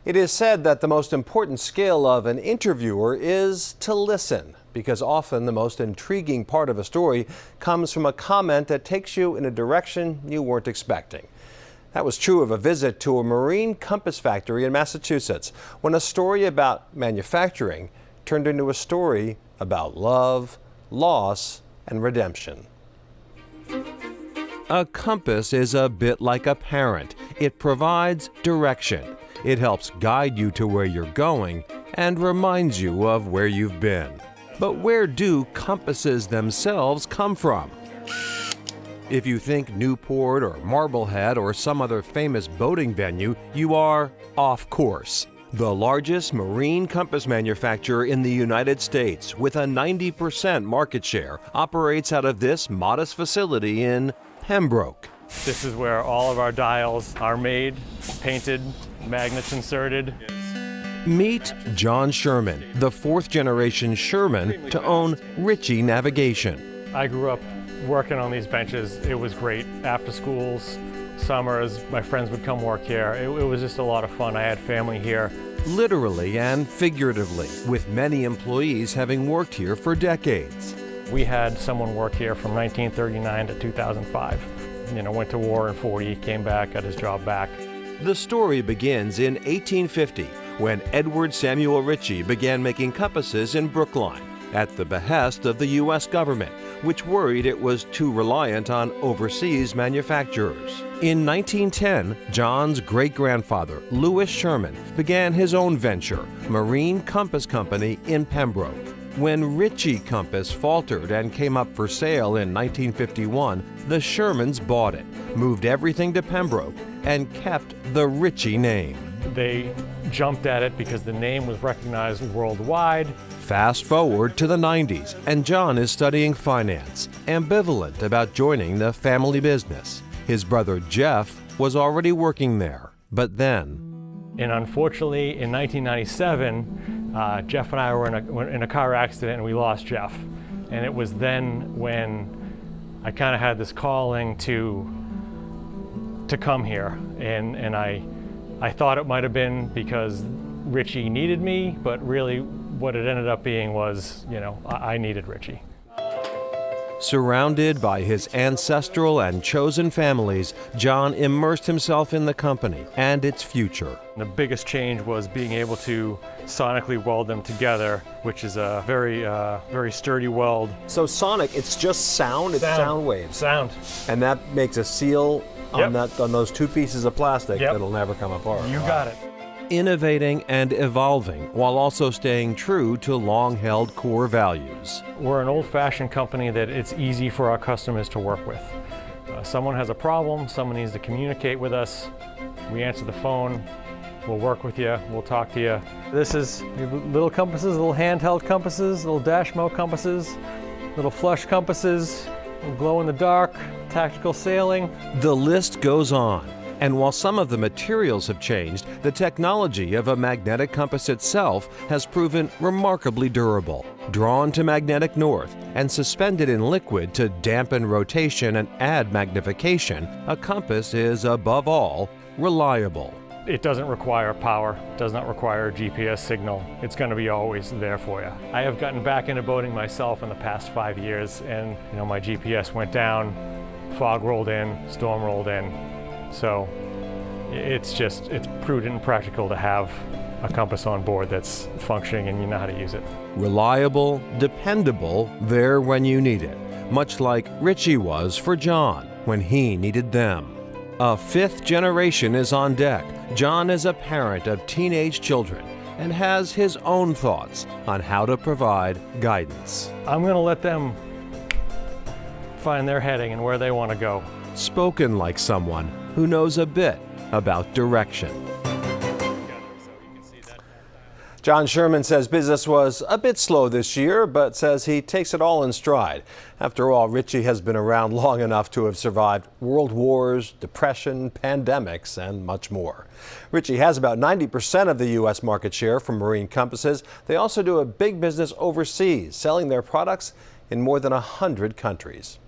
It is said that the most important skill of an interviewer is to listen, because often the most intriguing part of a story comes from a comment that takes you in a direction you weren't expecting. That was true of a visit to a marine compass factory in Massachusetts, when a story about manufacturing turned into a story about love, loss, and redemption. A compass is a bit like a parent. It provides direction. It helps guide you to where you're going and reminds you of where you've been. But where do compasses themselves come from? If you think Newport or Marblehead or some other famous boating venue, you are off course. The largest marine compass manufacturer in the United States, with a 90% market share, operates out of this modest facility in Pembroke. This is where all of our dials are made, painted, magnets inserted. Meet John Sherman, the fourth-generation Sherman to own Ritchie Navigation. I grew up working on these benches. It was great. After schools, summers, my friends would come work here. It was just a lot of fun. I had family here. Literally and figuratively, with many employees having worked here for decades. We had someone work here from 1939 to 2005. Went to war in 40, came back, got his job back. The story begins in 1850, when Edward Samuel Ritchie began making compasses in Brookline at the behest of the U.S. government, which worried it was too reliant on overseas manufacturers. In 1910, John's great-grandfather, Lewis Sherman, began his own venture, Marine Compass Company in Pembroke. When Ritchie Compass faltered and came up for sale in 1951, the Shermans bought it, moved everything to Pembroke, and kept the Ritchie name. They jumped at it because the name was recognized worldwide. Fast forward to the 90s, and John is studying finance, ambivalent about joining the family business. His brother Jeff was already working there, but then... And unfortunately, in 1997, Jeff and I were in a car accident and we lost Jeff. And it was then when I kind of had this calling to come here. And I thought it might have been because Ritchie needed me, but really what it ended up being was, I needed Ritchie. Surrounded by his ancestral and chosen families, John immersed himself in the company and its future. The biggest change was being able to sonically weld them together, which is a very sturdy weld. So sonic, it's just sound, it's sound waves. Sound. And that makes a seal on those two pieces of plastic that'll never come apart. You got it. Innovating and evolving while also staying true to long-held core values. We're an old-fashioned company that it's easy for our customers to work with. Someone has a problem, someone needs to communicate with us, we answer the phone, we'll work with you, we'll talk to you. This is little compasses, little handheld compasses, little dash mount compasses, little flush compasses, little glow in the dark, tactical sailing. The list goes on. And while some of the materials have changed, the technology of a magnetic compass itself has proven remarkably durable. Drawn to magnetic north and suspended in liquid to dampen rotation and add magnification, a compass is, above all, reliable. It doesn't require power, does not require a GPS signal. It's going to be always there for you. I have gotten back into boating myself in the past 5 years, and my GPS went down, fog rolled in, storm rolled in. So it's prudent and practical to have a compass on board that's functioning and you know how to use it. Reliable, dependable, there when you need it, much like Ritchie was for John when he needed them. A fifth generation is on deck. John is a parent of teenage children and has his own thoughts on how to provide guidance. I'm going to let them find their heading and where they want to go. Spoken like someone who knows a bit about direction. John Sherman says business was a bit slow this year, but says he takes it all in stride. After all, Ritchie has been around long enough to have survived world wars, depression, pandemics, and much more. Ritchie has about 90% of the U.S. market share for marine compasses. They also do a big business overseas, selling their products in more than 100 countries.